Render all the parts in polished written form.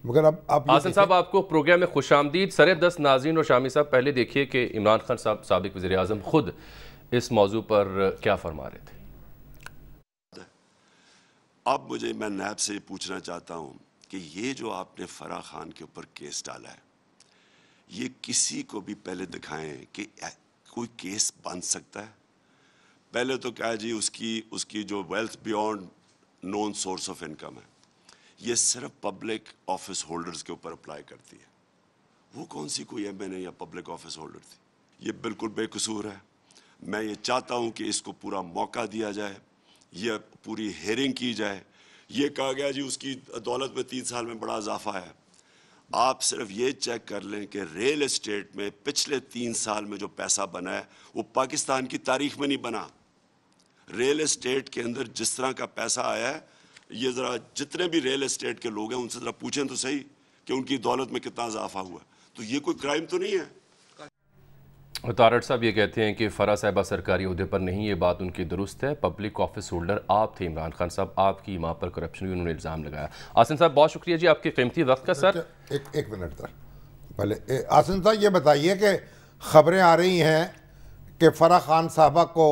मगर अब आसिन साहब, आपको प्रोग्राम में खुशामदीद। सरे 10 नाज़रीन और शामी साहब, पहले देखिए कि इमरान खान साहब साबिक वज़ीर आज़म खुद इस मौजू पर क्या फरमा रहे थे। अब मैं नैब से पूछना चाहता हूं कि ये जो आपने फराह खान के ऊपर केस डाला है, ये किसी को भी पहले दिखाएं कि कोई केस बन सकता है। पहले तो क्या जी, उसकी जो wealth beyond known source of income है, ये सिर्फ पब्लिक ऑफिस होल्डर्स के ऊपर अप्लाई करती है। वो कौन सी कोई एमएनए या पब्लिक ऑफिस होल्डर थी? ये बिल्कुल बेकसूर है। मैं ये चाहता हूं कि इसको पूरा मौका दिया जाए, ये पूरी हेयरिंग की जाए। ये कहा गया जी उसकी दौलत में 3 साल में बड़ा इजाफा है। आप सिर्फ ये चेक कर लें कि रियल एस्टेट में पिछले 3 साल में जो पैसा बना है वो पाकिस्तान की तारीख में नहीं बना। रियल एस्टेट के अंदर जिस तरह का पैसा आया है, ये ज़रा जितने भी रियल एस्टेट के लोग हैं उनसे ज़रा पूछें तो सही कि उनकी दौलत में कितना इजाफा हुआ। तो ये कोई क्राइम तो नहीं है। तारड़ साहब ये कहते हैं कि फराह साहिबा सरकारी उहदे पर नहीं, ये बात उनकी दुरुस्त है। पब्लिक ऑफिस होल्डर आप थे इमरान खान साहब, आपकी वहाँ पर करप्शन हुई, उन्होंने इल्ज़ाम लगाया। आसिन साहब, बहुत शुक्रिया जी आपके कीमती वक्त का। सर एक मिनट सर, पहले आसिन साहब ये बताइए कि खबरें आ रही हैं कि फराह खान साहबा को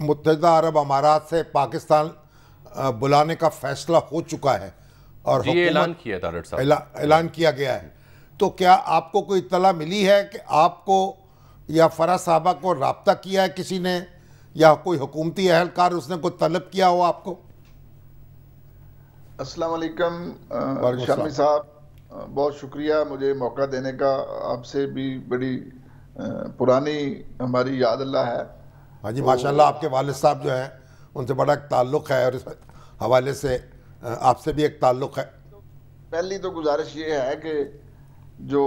मुत्तहिदा अरब अमारात से पाकिस्तान बुलाने का फैसला हो चुका है और ये ऐलान किया तारड़ साहब, ऐलान किया गया है। तो क्या आपको कोई इत्तला मिली है कि आपको या फराह साहबा को राब्ता किया है किसी ने, या कोई हुकूमती अहलकार उसने कोई तलब किया हो आपको? अस्सलाम वालेकुम शामी साहब, बहुत शुक्रिया मुझे मौका देने का। आपसे भी बड़ी पुरानी हमारी याद अल्लाह है। हाँ जी, माशाल्लाह आपके वालिद साहब जो हैं उनसे बड़ा एक ताल्लुक़ है और इस हवाले से आपसे भी एक ताल्लुक़ है। पहली तो गुजारिश ये है कि जो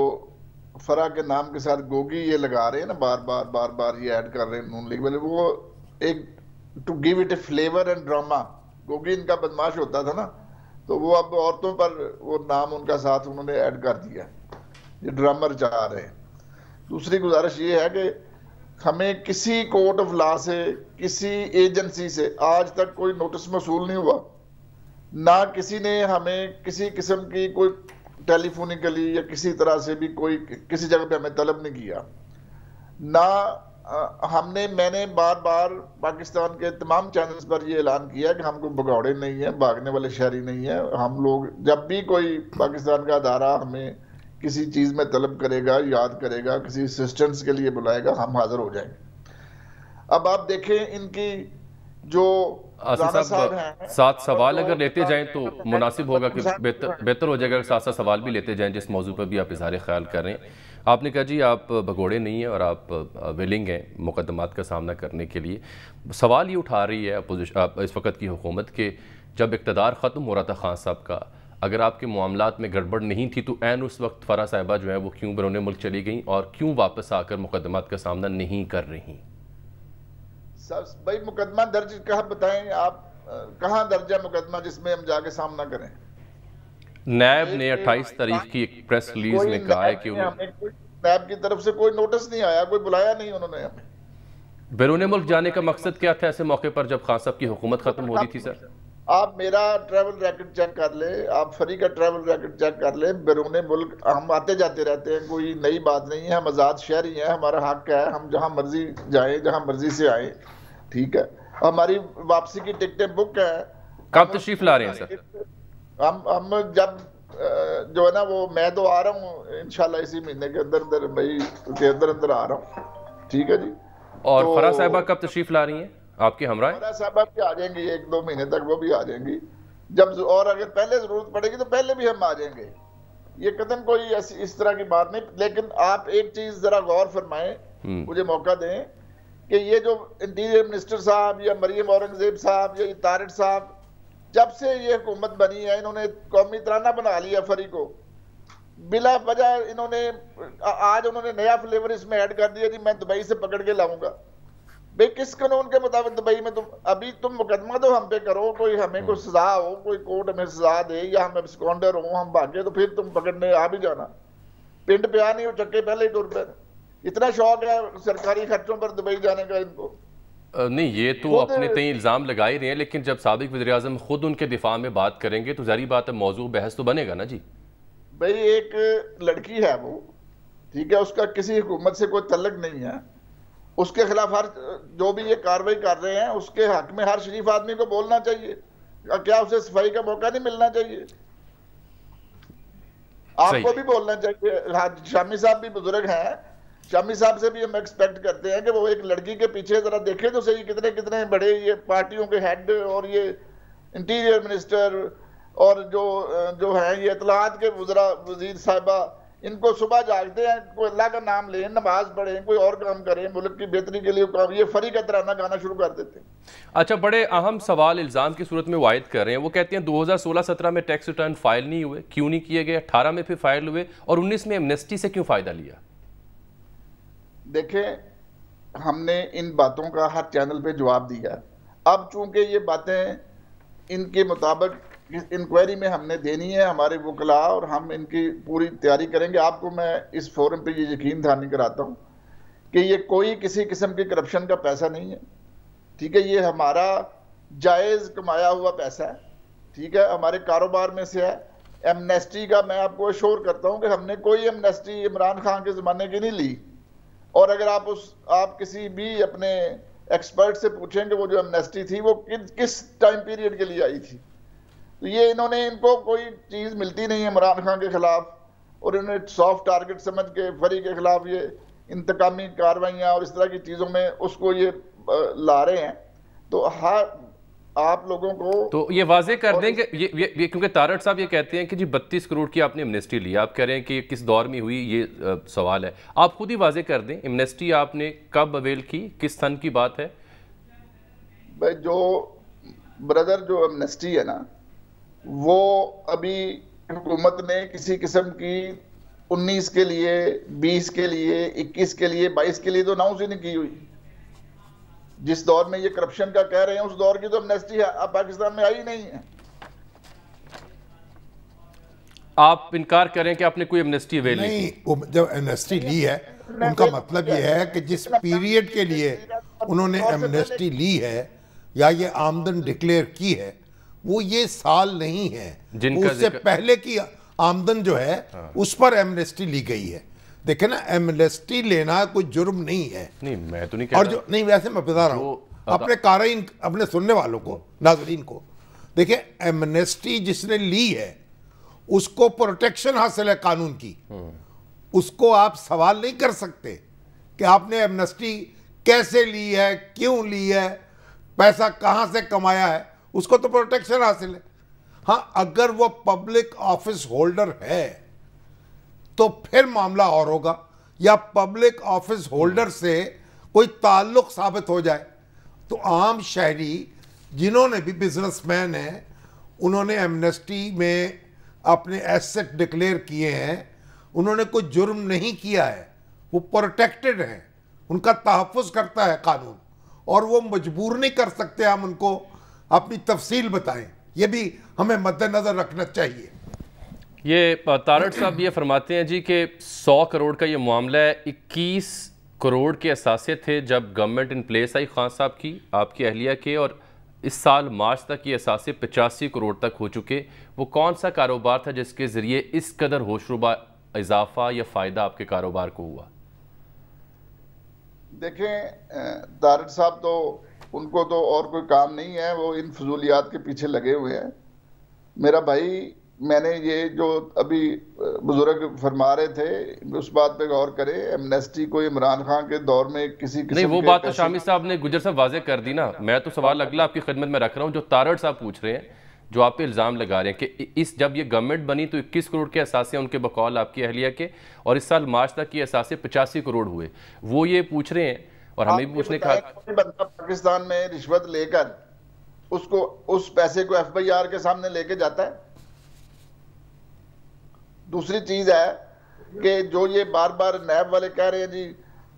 फराह के नाम के साथ गोगी ये लगा रहे हैं ना, बार बार ये ऐड कर रहे हैं नून लीग वाले, वो एक to give it a flavour and drama. Gogi इनका बदमाश होता था ना, तो वो अब औरतों पर वो नाम उनका साथ उन्होंने ऐड कर दिया, ये ड्रामा रचा रहे हैं। दूसरी गुजारिश ये है कि हमें किसी कोर्ट ऑफ लॉ से, किसी एजेंसी से आज तक कोई नोटिस मसूल नहीं हुआ, ना किसी ने हमें किसी किस्म की कोई टेलीफोनिकली या किसी तरह से भी कोई किसी जगह पे हमें तलब नहीं किया ना। मैंने बार पाकिस्तान के तमाम चैनल्स पर ये ऐलान किया कि हम कोई भगौड़े नहीं है, भागने वाले शहरी नहीं है। हम लोग जब भी कोई पाकिस्तान का अदारा हमें किसी चीज में तलब करेगा, याद करेगा, किसी असिस्टेंस के लिए बुलाएगा, हम हाजिर हो जाएंगे। अब आप देखें इनकी जो सात सवाल अगर लेते जाएं तो मुनासिब होगा कि बेहतर हो जाएगा। साथ साथ सवाल भी लेते जाएं जिस मौजू पर भी आप इज़हार ख्याल कर रहे हैं। आपने कहा जी आप भगोड़े नहीं हैं और आप विलिंग हैं मुकदमात का सामना करने के लिए। सवाल ये उठा रही है अपोजिशन इस वक्त की हुकूमत के, जब इक़्तिदार ख़त्म हो रहा था खान साहब का, अगर आपके मामलात में गड़बड़ नहीं थी तो ऐन उस वक्त फराह साहिबा जो है वो क्यों बैरून मुल्क चली गई और क्यों वापस आकर मुकदमात का सामना नहीं कर रही? भाई मुकदमा दर्ज कहाँ बताएं आप, कहाँ दर्ज है मुकदमा जिसमें हम जाके सामना करें? नैब ने 28 तारीख की एक प्रेस रिलीज में कहा है कि नैब की तरफ से कोई नोटिस नहीं आया, कोई बुलाया नहीं उन्होंने हमें। बैरून मुल्क जाने का मकसद क्या था ऐसे मौके पर जब खान साहब की हुकूमत खत्म हो रही थी? सर आप मेरा ट्रैवल रैकेट चेक कर ले, आप फरी का ट्रैवल रैकेट चेक कर ले। बैरून मुल्क हम आते जाते रहते हैं, कोई नई बात नहीं है। हम आज़ाद शहरी हैं, हमारा हक है, हम जहां मर्जी जाएं, जहां मर्जी से आए, ठीक है। हमारी वापसी की टिकटें बुक है। कब तशरीफ ला रहे हैं सर? हम जब जो है ना वो, मैं तो आ रहा हूँ इंशाल्लाह इसी महीने के अंदर मई के अंदर आ रहा हूँ, ठीक है जी। और तो, फराह साहिबा कब तशरीफ ला रही हैं आपके हमरा? फराह साहिबा भी आ जाएंगी 1-2 महीने तक, वो भी आ जाएंगी जब, और अगर पहले जरूरत पड़ेगी तो पहले भी हम आ जाएंगे। ये कदम कोई ऐसी इस तरह की बात नहीं। लेकिन आप एक चीज जरा गौर फरमाएं, मुझे मौका दें कि ये जो इंटीरियर मिनिस्टर साहब या मरियम औरंगजेब साहब या तारिक साहब, जब से ये हुकूमत बनी है इन्होंने कौमी तराना बना लिया फरी को बिला वजह। इन्होंने आज उन्होंने नया फ्लेवर इसमें ऐड कर दिया जी, मैं दुबई से पकड़ के लाऊंगा। भाई किस कानून के मुताबिक दुबई में तुम मुकदमा तो हम पे करो, कोई हमें कोई सजा हो, कोई कोर्ट हमें सजा दे या हम एब्सकॉन्डर हो, हम भागे, तो फिर तुम पकड़ने आ भी जाना। पिंड पे आ नहीं हो चक्के पहले ही टूर पे। इतना शौक है सरकारी खर्चों पर दुबई जाने का इनको, नहीं, ये तो अपने तय इल्ज़ाम लगा ही रहे हैं, लेकिन जब साबिक वज़ीर-ए-आज़म खुद उनके दिफा में बात करेंगे तो ज़ाहिर बात है मौजू बहस तो बनेगा ना जी। भाई एक लड़की है वो, ठीक है, उसका किसी हुकूमत से कोई तल्लुक नहीं है, उसके खिलाफ हर जो भी ये कार्रवाई कर रहे हैं उसके हक में हर शरीफ आदमी को बोलना चाहिए। क्या उसे सफाई का मौका नहीं मिलना चाहिए? आपको भी बोलना चाहिए। हाँ, शामी साहब भी बुजुर्ग हैं, शामी साहब से भी हम एक्सपेक्ट करते हैं कि वो एक लड़की के पीछे जरा देखे तो सही, कितने कितने बड़े ये पार्टियों के हेड और ये इंटीरियर मिनिस्टर और जो है ये इत्तलाआत के वजीर साहिबा, इनको सुबह जागते हैं, कोई अल्लाह का नाम लें, नमाज पढ़ें, कोई और काम करें, मुल्क की बेहतरी के लिए काम, ये फरी का तराना गाना शुरू कर देते हैं। अच्छा, बड़े अहम सवाल इल्ज़ाम की सूरत में वायद कर रहे हैं। वो कहते हैं 2016-17 में टैक्स रिटर्न फाइल नहीं हुए, क्यों नहीं किए गए? 18 में फिर फाइल हुए और 19 में एमनेस्टी से क्यों फ़ायदा लिया? देखें, हमने इन बातों का हर चैनल पे जवाब दिया। अब चूंकि ये बातें इनके मुताबिक इंक्वायरी में हमने देनी है, हमारे वकला, और हम इनकी पूरी तैयारी करेंगे। आपको मैं इस फोरम पे ये यकीन दहानी कराता हूँ कि ये कोई किसी किस्म की करप्शन का पैसा नहीं है, ठीक है, ये हमारा जायज़ कमाया हुआ पैसा है, ठीक है, हमारे कारोबार में से है। एमनेस्टी का मैं आपको अश्योर करता हूँ कि हमने कोई एमनेस्टी इमरान खान के ज़माने की नहीं ली। और अगर आप किसी भी अपने एक्सपर्ट से पूछें कि वो जो एमनेस्टी थी वो किस टाइम पीरियड के लिए आई थी, तो ये इनको कोई चीज़ मिलती नहीं है इमरान खान के खिलाफ, और इन्हें सॉफ्ट टारगेट समझ के फरी के खिलाफ ये इंतकामी कार्रवाइयाँ और इस तरह की चीज़ों में उसको ये ला रहे हैं। तो हाँ, आप लोगों को तो ये वाजे कर दें कि ये क्योंकि तारड़ साहब ये कहते हैं कि जी 32 करोड़ की आपने एमनेस्टी ली, आप कह रहे हैं कि किस दौर में हुई, ये सवाल है। आप खुद ही वाजे कर दें, एमनेस्टी आपने कब अवेल की, किस सन की बात है? भाई जो ब्रदर, जो एमनेस्टी है ना, वो अभी हुकूमत ने किसी किस्म की 19 के लिए, 20 के लिए, 21 के लिए, 22 के लिए तो अनाउंस ही नहीं की हुई। जिस दौर में ये करप्शन का कह रहे हैं उस दौर की तो एमनेस्टी अब पाकिस्तान में आई नहीं है। आप इनकार करें कि आपने कोई एमनेस्टी अवेल नहीं, जब एमनेस्टी ली है उनका मतलब ये है कि जिस पीरियड के लिए उन्होंने एमनेस्टी ली है या ये आमदन डिक्लेयर की है वो ये साल नहीं है, उससे पहले की आमदन जो है उस पर एमनेस्टी ली गई है। देखे ना, एमनेस्टी लेना कोई जुर्म नहीं है। नहीं, मैं तो नहीं कह और जो नहीं, वैसे मैं बता रहा हूँ अपने कारीन, अपने सुनने वालों को, नाज़रीन को, देखिए एमनेस्टी जिसने ली है उसको प्रोटेक्शन हासिल है कानून की, उसको आप सवाल नहीं कर सकते कि आपने एमनेस्टी कैसे ली है, क्यों ली है, पैसा कहाँ से कमाया है, उसको तो प्रोटेक्शन हासिल है। हाँ, अगर वो पब्लिक ऑफिस होल्डर है तो फिर मामला और होगा, या पब्लिक ऑफिस होल्डर से कोई ताल्लुक साबित हो जाए तो आम शहरी जिन्होंने भी, बिजनेसमैन हैं, उन्होंने एमनेस्टी में अपने एसेट डिक्लेयर किए हैं, उन्होंने कोई जुर्म नहीं किया है, वो प्रोटेक्टेड हैं, उनका तहफ़्फ़ुज़ करता है कानून, और वो मजबूर नहीं कर सकते हम उनको अपनी तफसील बताएं। ये भी हमें मद्देनजर रखना चाहिए। ये तारड़ साहब ये फरमाते हैं जी कि 100 करोड़ का ये मामला है, 21 करोड़ के असासे थे जब government in place I Khan साहब की, आपकी अहलिया के, और इस साल मार्च तक ये असासे 85 करोड़ तक हो चुके। वो कौन सा कारोबार था जिसके ज़रिए इस कदर होशरुबा इजाफा या फ़ायदा आपके कारोबार को हुआ? देखें तारड़ साहब तो, उनको तो और कोई काम नहीं है, वो इन फजूलियात के पीछे लगे हुए हैं। मेरा भाई, मैंने ये जो अभी बुजुर्ग फरमा रहे थे उस बात पे गौर करें, एमनेस्टी को इमरान खान के दौर में किसी नहीं, वो बात तो शामी साहब ने, गुजर साहब वाजे कर दी ना। मैं तो सवाल अगला आपकी खिदमत में रख रहा हूँ, जो तारड़ साहब पूछ रहे हैं, जो आप पे इल्ज़ाम लगा रहे हैं कि इस जब ये गवर्नमेंट बनी तो 21 करोड़ के असासे उनके बकौल आपकी अहलिया के, और इस साल मार्च तक ये असासे 85 करोड़ हुए, वो ये पूछ रहे हैं। और हमें भी पूछने का, बंदा पाकिस्तान में रिश्वत लेकर उसको, उस पैसे को FIR के सामने लेके जाता है। दूसरी चीज है कि जो ये बार बार नैब वाले कह रहे हैं जी,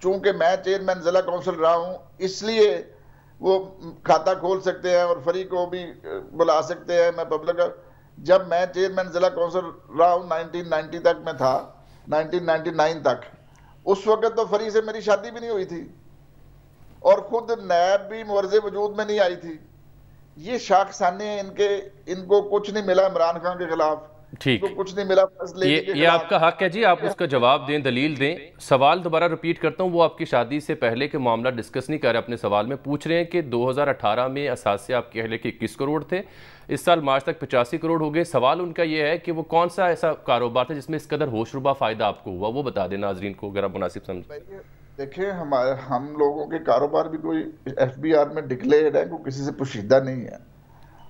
चूंकि मैं चेयरमैन जिला काउंसिल रहा हूं इसलिए वो खाता खोल सकते हैं और फरी को भी बुला सकते हैं। मैं पब्लिक, जब मैं चेयरमैन जिला काउंसिल रहा हूं 1990 तक में था, 1999 तक, उस वक्त तो फरी से मेरी शादी भी नहीं हुई थी, और खुद नैब भी मुआवजे वजूद में नहीं आई थी। ये शाखसाने इनके, इनको कुछ नहीं मिला इमरान खान के खिलाफ, ठीक, तो कुछ नहीं मिला ये आपका हक है जी, आप उसका जवाब दें, दलील दें। सवाल दोबारा रिपीट करता हूँ, वो आपकी शादी से पहले के मामला डिस्कस नहीं कर रहे, अपने सवाल में पूछ रहे हैं कि 2018 में असासे आपके अहले के 21 करोड़ थे, इस साल मार्च तक 85 करोड़ हो गए। सवाल उनका ये है कि वो कौन सा ऐसा कारोबार था जिसमें इस कदर होशरुबा फायदा आपको हुआ, वो बता दें नाजरीन को अगर आप मुनासिब समझें। देखिए हम लोगों के कारोबार भी कोई FBR में डिक्लेयर्ड है, कोई किसी से पोशीदा नहीं है।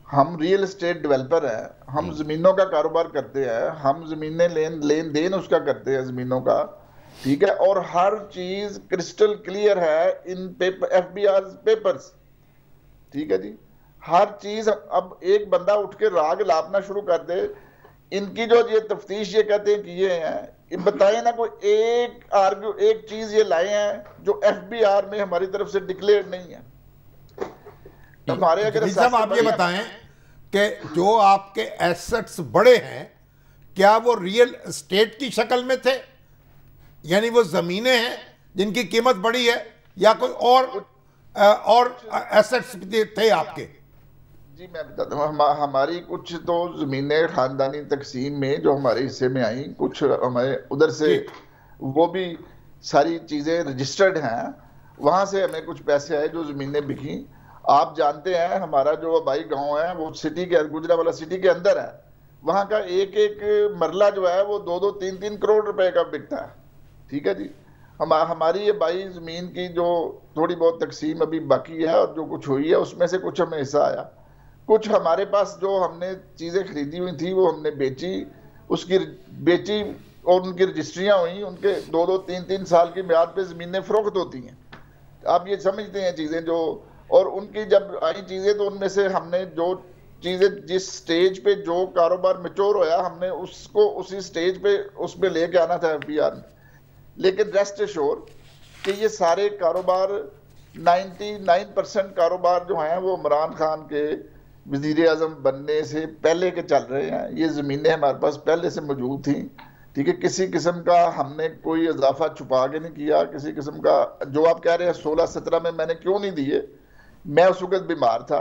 हम रियल एस्टेट डेवलपर हैं, हम जमीनों का कारोबार करते हैं, हम जमीनें लेन देन उसका करते हैं जमीनों का, ठीक है, और हर चीज क्रिस्टल क्लियर है इन FBR पेपर्स, ठीक है जी, हर चीज। अब एक बंदा उठ के राग लापना शुरू कर दे, इनकी जो ये तफ्तीश ये कहते हैं कि ये हैं, ये बताएं ना कोई एक चीज ये लाए हैं जो FBR में हमारी तरफ से डिक्लेयर नहीं है। हमारे अगर साहब आप ये बताएं कि जो आपके एसेट्स बड़े हैं क्या वो रियल एस्टेट की शक्ल में थे, यानी वो जमीनें हैं जिनकी कीमत बड़ी है, या कोई और एसेट्स थे आपके? जी मैं बताता हूँ, हमारी कुछ तो जमीनें खानदानी तकसीम में जो हमारे हिस्से में आई, कुछ हमारे उधर से वो भी सारी चीजें रजिस्टर्ड हैं, वहां से हमें कुछ पैसे आए जो जमीनें बिकी। आप जानते हैं हमारा जो आबाई गांव है वो सिटी के, गुजरावाला सिटी के अंदर है, वहां का एक एक मरला जो है वो 2-2, 3-3 करोड़ रुपए का बिकता है, ठीक है जी। हमारी ये बाई जमीन की जो थोड़ी बहुत तकसीम अभी बाकी है और जो कुछ हुई है उसमें से कुछ हमें हिस्सा आया, कुछ हमारे पास जो हमने चीजें खरीदी हुई थी वो हमने बेची और उनकी रजिस्ट्रियां हुई, उनके 2-2, 3-3 साल की म्याद पे जमीनें फरोख्त होती हैं। आप ये समझते हैं चीजें जो, और उनकी जब आई चीजें तो उनमें से हमने जो चीजें जिस स्टेज पे जो कारोबार मैच्योर होया हमने उसको उसी स्टेज पे उसमें लेके आना था FBR में। लेकिन रेस्ट एश्योर कि ये सारे कारोबार 99% कारोबार जो हैं वो इमरान खान के वजीर आजम बनने से पहले के चल रहे हैं। ये जमीनें हमारे पास पहले से मौजूद थी, ठीक है, किसी किस्म का हमने कोई इजाफा छुपा के नहीं किया, किसी किस्म का जो आप कह रहे हैं 16-17 में मैंने क्यों नहीं दिए, मैं उस वक्त बीमार था,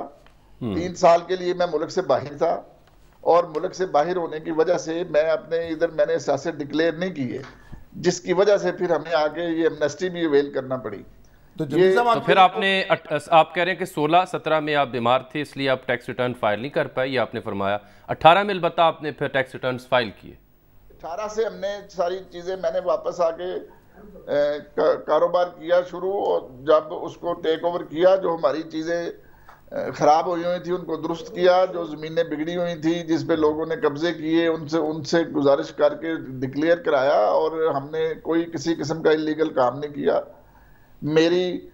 3 साल के लिए मैं मुल्क से बाहर था, और मुल्क से बाहर होने की वजह से मैं अपने इधर मैंने सासे डिक्लेयर नहीं किए, जिसकी वजह से फिर हमें आगे ये एमनेस्टी भी अवेल करना पड़ी। तो फिर आपने आप कह रहे हैं कि 16-17 में आप बीमार थे इसलिए आप टैक्स रिटर्न फाइल नहीं कर पाए, ये आपने फरमाया। 18 में अलबत्ता आपने फिर टैक्स रिटर्न फाइल किए। 18 से हमने सारी चीजें मैंने वापस आके कारोबार किया शुरू, और जब उसको टेक ओवर किया, जो हमारी चीजें खराब हुई थी उनको दुरुस्त किया, जो जमीनें बिगड़ी हुई थी जिस पे लोगों ने कब्जे किए उनसे गुजारिश करके डिक्लेयर कराया, और हमने कोई किसी किस्म का इलीगल काम नहीं किया। मेरी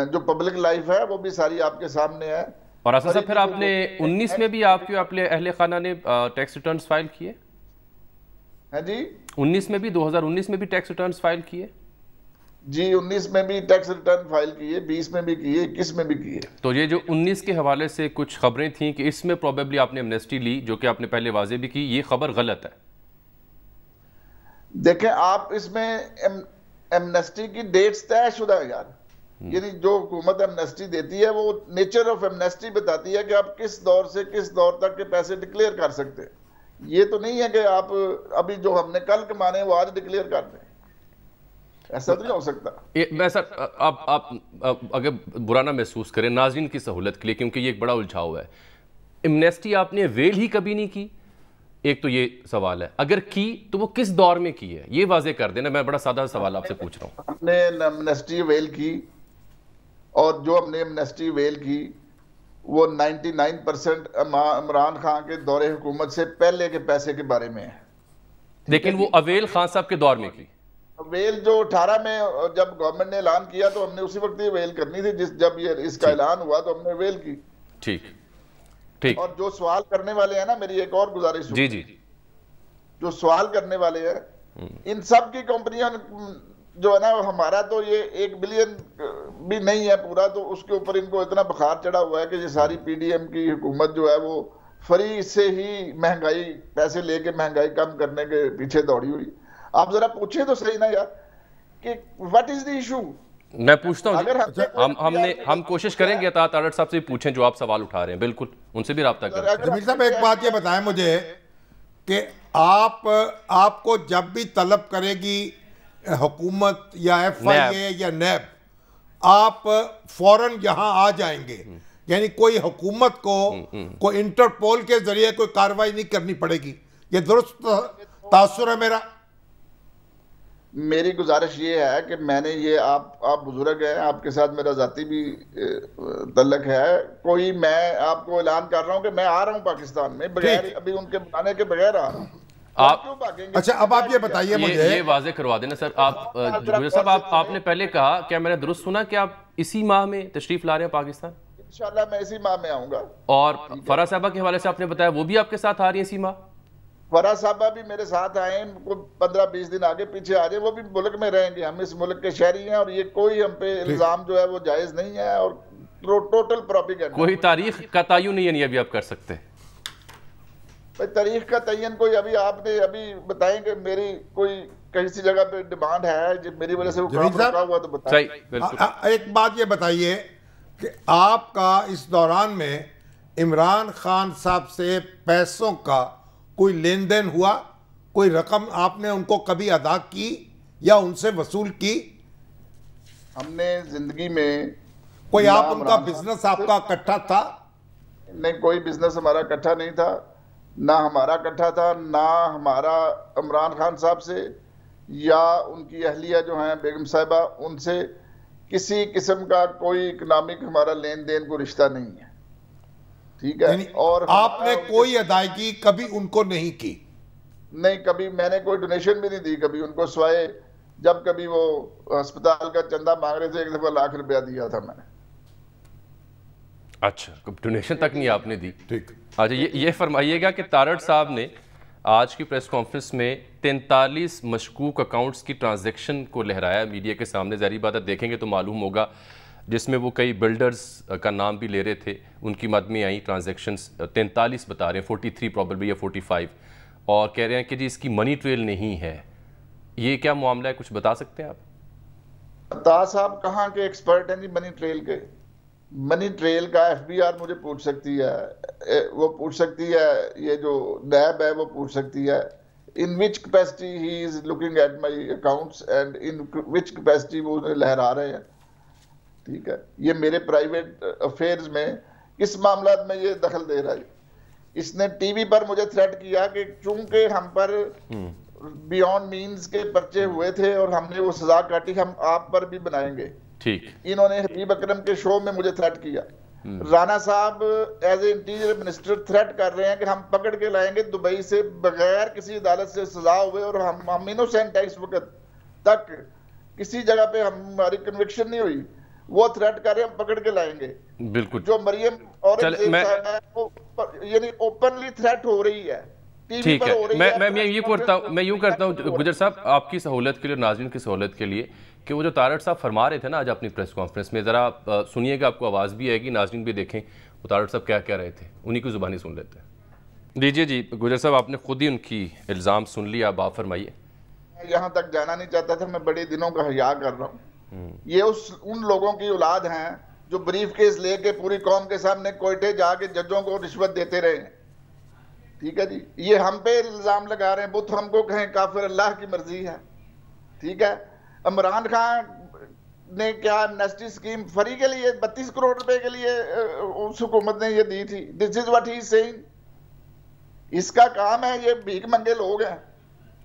जो पब्लिक लाइफ है वो भी सारी आपके सामने है। और आसिफ साहब फिर आपने 19 में भी आपके अहले खाना ने टैक्स रिटर्न फाइल किए? है जी, 19 में भी 2019 में भी टैक्स रिटर्न फाइल किए जी, 19 में भी टैक्स रिटर्न फाइल किए, 20 में भी किए, 21 में भी किए। तो ये जो 19 के हवाले से कुछ खबरें थी कि इसमें प्रोबेबली आपने एमनेस्टी ली, जो कि आपने पहले वाजे भी की, ये खबर गलत है। देखें आप इसमें एमनेस्टी की डेट्स तयशुदा है यार, यानी जो हुकूमत एमनेस्टी देती है वो नेचर ऑफ एमनेस्टी बताती है कि आप किस दौर से किस दौर तक के पैसे डिक्लेयर कर सकते हैं। ये तो नहीं है कि आप अभी जो हमने कल कमाने वो आज डिक्लेयर कर दें, ऐसा तो नहीं हो सकता। मैं सर आप अगर बुरा ना महसूस करें नाज़रीन की सहूलत के लिए, क्योंकि ये एक बड़ा उलझाव है, एमनेस्टी आपने वेल ही कभी नहीं की, एक तो ये सवाल है, अगर की तो वो किस दौर में की है, ये वाजे कर देना। मैं बड़ा सादा सवाल आपसे पूछ रहा हूँ। हमने एमनेस्टी वेल की, और जो हमने एमनेस्टी वेल की वो 99% इमरान खान के दौरे हुकूमत से पहले के पैसे के बारे में है, लेकिन वो अवेल खान साहब के दौर में की। वेल जो 18 में जब गवर्नमेंट ने ऐलान किया तो हमने उसी वक्त ये वेल करनी थी, जब ये इसका ऐलान हुआ तो हमने वेल की। ठीक ठीक। और जो सवाल करने वाले हैं ना, मेरी एक और गुजारिश, जी जी, जो सवाल करने वाले हैं इन सब की कंपनियां जो है ना, हमारा तो ये 1 बिलियन भी नहीं है पूरा, तो उसके ऊपर इनको इतना बुखार चढ़ा हुआ है कि ये सारी PDM की हुकूमत जो है वो फ्री से ही महंगाई पैसे लेके महंगाई कम करने के पीछे दौड़ी हुई। आप जरा पूछे तो सही ना यार कि व्हाट इज द इशू। मैं पूछता हूँ, हम कोशिश करेंगे अता तारड़ साहब से पूछें जो आप सवाल उठा रहे हैं, बिल्कुल उनसे भी रब्ता करें। जमील साहब एक बात ये बताएं मुझे कि आपको जब भी तलब करेगी हुकूमत या FIA या नैब, आप फौरन यहाँ आ जाएंगे, यानी कोई हुकूमत को इंटरपोल के जरिए कोई कार्रवाई नहीं करनी पड़ेगी, ये दुरुस्त तासुर है मेरा? मेरी गुजारिश ये है कि मैंने ये आप बुजुर्ग हैं, आपके साथ मेरा जाती भी तल्लक है, कोई मैं आपको ऐलान कर रहा हूँ कि मैं आ रहा हूँ पाकिस्तान में बगैर अभी उनके बुलाने के बगैर आ रहा हूँ। आप क्यों भागेंगे? अच्छा अब आप ये बताइए मुझे, ये वाजे करवा देना सर। आप गुजर साहब आपने पहले कहा, क्या मैंने दुरुस्त सुना कि आप इसी माह में तशरीफ ला रहे हैं पाकिस्तान? इंशाल्लाह मैं इसी माह में आऊंगा। और फरा साहबा के हवाले से आपने बताया वो भी आपके साथ आ रही है इसी माह? फरा साहबा भी मेरे साथ आए, 15-20 दिन आगे पीछे आ जाए, वो भी मुल्क में रहेंगे, हम इस मुल्क के शहरी हैं और ये कोई हम पे इल्जाम जो है वो जायज नहीं है और टोटल प्रोपेगेंडा। कोई तारीख का तयन नहीं अभी आप कर सकते? भाई तारीख का तयन कोई आपने अभी बताएं कि मेरी कोई किसी जगह पे डिमांड है जो मेरी वजह से वो काम रुका हुआ तो बताएं। एक बात ये बताइए कि आपका इस दौरान में इमरान खान साहब से पैसों का कोई लेन देन हुआ? कोई रकम आपने उनको कभी अदा की या उनसे वसूल की? हमने जिंदगी में कोई आप उनका बिजनेस आपका इकट्ठा था? नहीं, कोई बिजनेस हमारा इकट्ठा नहीं था, ना हमारा इकट्ठा था, ना हमारा इमरान खान साहब से या उनकी अहलिया जो हैं बेगम साहिबा, उनसे किसी किस्म का कोई इकनॉमिक हमारा लेन देन को रिश्ता नहीं है, ठीक है। और आपने कोई अदायगी कभी उनको नहीं की? नहीं, कभी मैंने कोई डोनेशन भी नहीं दी कभी उनको, सिवाय जब कभी वो अस्पताल का चंदा मांग रहे थे, 1 दफा लाख रुपया दिया था मैंने। अच्छा, डोनेशन तक नहीं आपने दी? ठीक। अच्छा, ये फरमाइएगा कि तारड़ साहब ने आज की प्रेस कॉन्फ्रेंस में 43 मशकूक अकाउंट्स की ट्रांजैक्शन को लहराया मीडिया के सामने। ज़ाहिर बात है देखेंगे तो मालूम होगा, जिसमें वो कई बिल्डर्स का नाम भी ले रहे थे, उनकी मद में आई ट्रांजैक्शंस 43 बता रहे हैं, 43 प्रॉबेबली या 45, और कह रहे हैं कि जी इसकी मनी ट्रेल नहीं है। ये क्या मामला है, कुछ बता सकते हैं आप? ताज साहब कहाँ के एक्सपर्ट हैं जी मनी ट्रेल के? मनी ट्रेल का FBR मुझे पूछ सकती है, वो पूछ सकती है, ये जो नैब है वो पूछ सकती है, in which capacity he is looking at my accounts and in which capacity वो उन्हें लहरा रहे हैं, ठीक है। ये मेरे प्राइवेट अफेयर्स में किस मामला में ये दखल दे रहा है? इसने टीवी पर मुझे थ्रेट किया कि चूंकि हम पर बियॉन्ड मीन्स के पर्चे हुए थे और हमने वो सजा काटी, हम आप पर भी बनाएंगे, ठीक। इन्होंने हबीब अकरम के शो में मुझे थ्रेट किया। राणा साहब as a interior minister threat कर रहे हैं कि हम पकड़ के लाएंगे दुबई से बगैर किसी अदालत से सजा हुए, और हम इनोसेंट है, इस वक्त तक किसी जगह पे हमारी कन्विक्शन नहीं हुई, वो थ्रेट कर रहे हैं हम पकड़ के लाएंगे। बिल्कुल, जो मरियम और यानी ओपनली थ्रेट हो रही है, ठीक है। मैं यूं करता हूं गुजर साहब, आपकी सहूलत के लिए, नाज़रीन की सहूलत के लिए, कि वो जो तारड़ साहब फरमा रहे थे ना आज अपनी प्रेस कॉन्फ्रेंस में, ज़रा सुनिएगा, आपको आवाज़ भी आएगी, नाज़रीन भी देखें वो तारड़ साहब क्या कह रहे थे, उन्हीं की ज़ुबानी सुन लेते हैं। दीजिए जी गुजर साहब, आपने खुद ही उनकी इल्ज़ाम सुन लिया, अब आप फरमाइए। यहाँ तक जाना नहीं चाहता था, मैं बड़े दिनों का हया कर रहा हूँ। ये उन लोगों की औलाद हैं जो ब्रीफ केस लेके पूरी कौम के सामने कोयटे जाके जजों को रिश्वत देते रहे, ठीक है जी। ये हम पे इल्जाम लगा रहे हैं, बुत हमको कहें काफिर, अल्लाह की मर्जी है, ठीक है। इमरान खान ने क्या एमनेस्टी स्कीम फ्री के लिए 32 करोड़ रुपए के लिए उस हुकूमत ने ये दी थी? This is what he is saying. इसका काम है, ये भीख मंगे लोग हैं,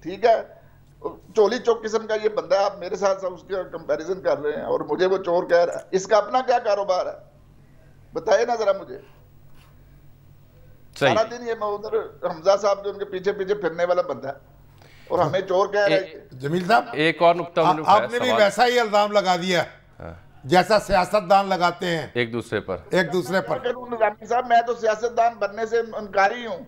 ठीक है। चोली चौक किस्म का ये बंदा है, आप मेरे साथ उसका कंपैरिजन कर रहे हैं और मुझे वो चोर कह रहा है। इसका अपना क्या कारोबार है बताइए ना जरा मुझे। सारा दिन ये उधर हमजा साहब जो उनके पीछे पीछे फिरने वाला बंदा है और हमें चोर कह रहे हैं। जमील साहब, एक और नुक्ता आपने भी वैसा ही इल्जाम लगा दिया जैसा सियासतदान लगाते हैं एक दूसरे पर। साहब, मैं तो सियासतदान बनने से इनकारी हूँ,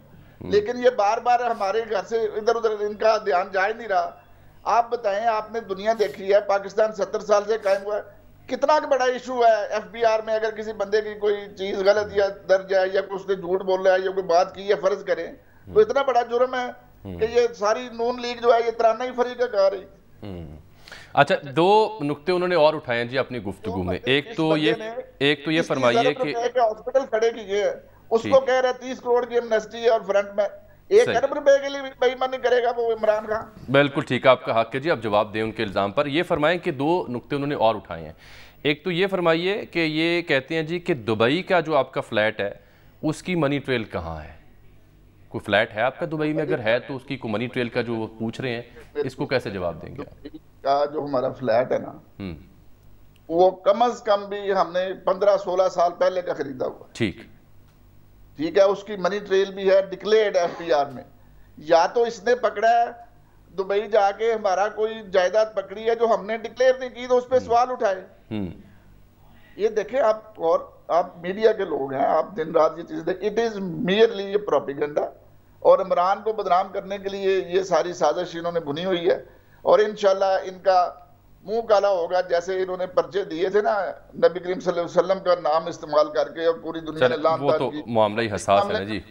लेकिन ये बार बार हमारे घर से इधर उधर इनका ध्यान जा ही नहीं रहा। आप बताएं, आपने दुनिया देखी है, पाकिस्तान 70 साल से कायम हुआ है, कितना बड़ा इशू है FBR में अगर किसी बंदे की कोई चीज गलत या दर्ज है या उसने झूठ बोल रहा है या कोई बात की है फर्ज करें, तो इतना बड़ा जुर्म है कि ये सारी नून लीग जो है ये तराना ही फरीका गा रही। अच्छा, दो नुक्ते उन्होंने और उठाए हैं जी अपनी गुफ्तगू में। एक तो ये फरमाइए कि हॉस्पिटल खड़े कीजिए, उसको कह रहे 30 करोड़ की एमनेस्टी है और फ्रंट में 1 अरब रुपए के लिए बेईमानी करेगा वो इमरान खान। बिल्कुल ठीक है, आपका हक है जी, आप जवाब दें उनके इल्ज़ाम पर। ये फरमाएं कि दो नुक्ते उन्होंने और उठाए हैं। एक तो ये फरमाइए कि ये कहते हैं जी कि दुबई का जो आपका फ्लैट है उसकी मनी ट्रेल कहाँ है? कोई फ्लैट है आपका दुबई में? अगर है तो उसकी कोई मनी ट्रेल का जो वो पूछ रहे हैं, इसको कैसे जवाब देंगे? का जो हमारा फ्लैट है ना, वो कम से कम भी हमने 15-16 साल पहले का खरीदा हुआ। ठीक है, उसकी मनी ट्रेल भी है डिक्लेयर्ड एफटीआर में। या तो इसने पकड़ा है दुबई जाके हमारा कोई जायदाद पकड़ी है जो हमने डिक्लेयर नहीं की, तो उस पर सवाल उठाए। ये देखें आप, और आप मीडिया के लोग हैं, आप दिन रात ये चीजें देखें। इट इज मियरली ये प्रोपेगेंडा, और इमरान को बदनाम करने के लिए ये सारी साजिश इन्होंने बुनी हुई है। और इंशाल्लाह इनका मुंह काला होगा, जैसे इन्होंने पर्चे दिए थे ना नबी करीम सल्लल्लाहु अलैहि वसल्लम का नाम इस्तेमाल करके, और पूरी दुनिया ने वो तो मामला ही हसास है ना जी,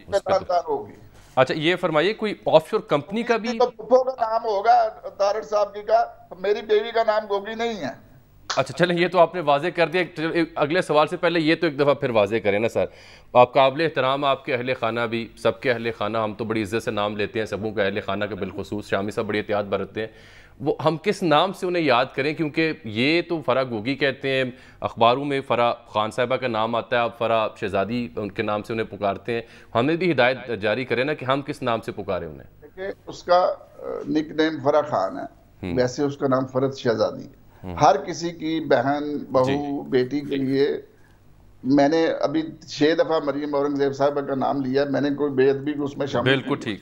होगी। अच्छा, ये फरमाइए कोई ऑफशोर कंपनी का भी तो का नाम होगा तारड़ साहब की का, मेरी बेबी का नाम गोगी नहीं है। अच्छा चलें, ये तो आपने वाजे कर दिया। अगले सवाल से पहले ये तो एक दफ़ा फिर वाजे करें ना सर, आप काबिल एहतराम आपके अहले खाना भी, सबके अहले खाना, हम तो बड़ी इज्जत से नाम लेते हैं सबों के अहले खाना के, बिलखुसूस शामी साहब बड़ी एहतियात बरतते हैं, वो हम किस नाम से उन्हें याद करें? क्योंकि ये तो फ़रा गोगी कहते हैं, अखबारों में फ़रा खान साहिबा का नाम आता है, आप फ़रा शहजादी उनके नाम से उन्हें पुकारते हैं, हमें भी हिदायत जारी करें ना कि हम किस नाम से पुकारें उन्हें। देखिए, उसका निक नेम फरा खान है, वैसे उसका नाम फरद शहजादी है। हर किसी की बहन, बहू, बेटी के लिए मैंने अभी 6 दफा मरियम औरंगजेब साहब का नाम लिया, मैंने कोई बेअदबी को उसमें शामिल। बिल्कुल ठीक।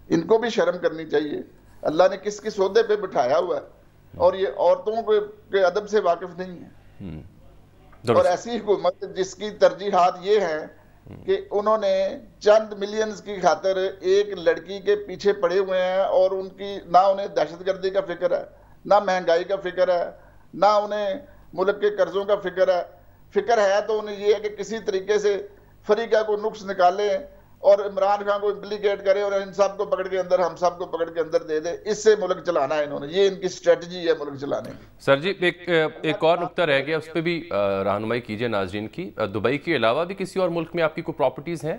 इनको भी शर्म करनी चाहिए। अल्लाह ने किस किस ओहदे पे बिठाया हुआ है, और ये औरतों के अदब से वाकिफ नहीं है। और ऐसी हुकूमत जिसकी तरजीहात ये हैं कि उन्होंने चंद मिलियंस की खातिर एक लड़की के पीछे पड़े हुए हैं, और उनकी ना उन्हें दहशतगर्दी का फिक्र है, ना महंगाई का फिक्र है, ना उन्हें मुल्क के कर्जों का फिक्र है। फिक्र है तो उन्हें यह है कि किसी तरीके से फरीका को नुक्स निकाले और इमरान खान को इम्प्लीकेट करे और इन सब को पकड़ के अंदर, हम सब को पकड़ के अंदर दे दे। इससे मुल्क चलाना है इन्होंने, ये इनकी स्ट्रेटजी है मुल्क चलाने की। सर जी, एक और नुक्ता रह गया, उस पर भी रहनुमाई कीजिए नाज़रीन की। दुबई के अलावा भी किसी और मुल्क में आपकी कोई प्रॉपर्टीज हैं?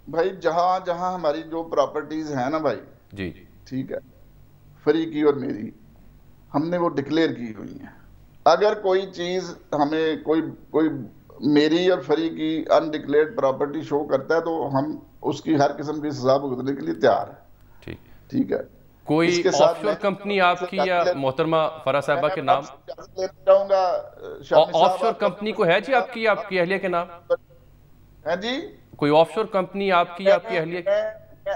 भाई जहां जहां हमारी जो प्रॉपर्टीज है ना भाई जी, ठीक है, फरी की और मेरी, हमने वो डिक्लेयर की हुई है। अगर कोई चीज हमें कोई मेरी और फरी की अनडिक्लेयर्ड प्रॉपर्टी शो करता है तो हम उसकी हर किस्म की सजा भुगतने के लिए तैयार है। ठीक है। कोई ऑफशोर कंपनी आपकी या मोहतरमा फरा साहिबा के नाम चाहूंगा? ऑफशोर कंपनी को है जी आपकी अहलिया के नाम है जी? कोई ऑफशोर कंपनी आपकी अहलिया?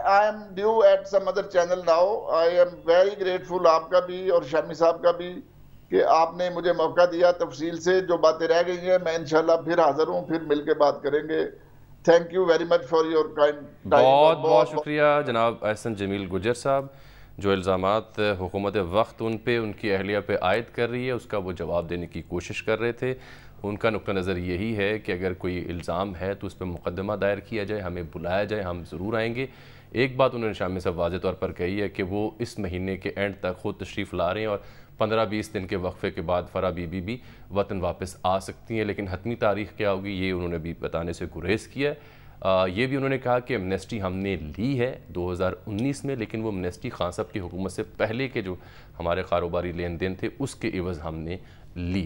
I am due at some other channel now. I am very grateful आपका भी और शामी साहब का भी कि आपने मुझे मौका दिया। तफसील से जो बातें रह गई हैं मैं इंशाल्लाह फिर हाजिर हूँ, फिर मिलके बात करेंगे। Thank you very much for your kind time. बहुत शुक्रिया जनाब एहसन जमील गुजर साहब, जो इल्ज़ामात हुकूमत वक्त उन पे, उनकी अहलिया पे आयद कर रही है, उसका वो जवाब देने की कोशिश कर रहे थे। उनका नुक्ता नज़र यही है कि अगर कोई इल्ज़ाम है तो उस पर मुकदमा दायर किया जाए, हमें बुलाया जाए, हम ज़रूर आएंगे। एक बात उन्होंने शामी साहब वाज़े तौर पर कही है कि वो इस महीने के एंड तक ख़ुद तशरीफ़ ला रहे हैं और 15-20 दिन के वक्फे के बाद फ़रा बीबी भी वतन वापस आ सकती हैं, लेकिन हतमी तारीख़ क्या होगी ये उन्होंने भी बताने से गुरेज़ किया है। ये भी उन्होंने कहा कि एमनेस्टी हमने ली है 2019 में, लेकिन वो एमनेस्टी खान साहब की हुकूमत से पहले के जो हमारे कारोबारी लेन देन थे उसके इवज़ हमने ली।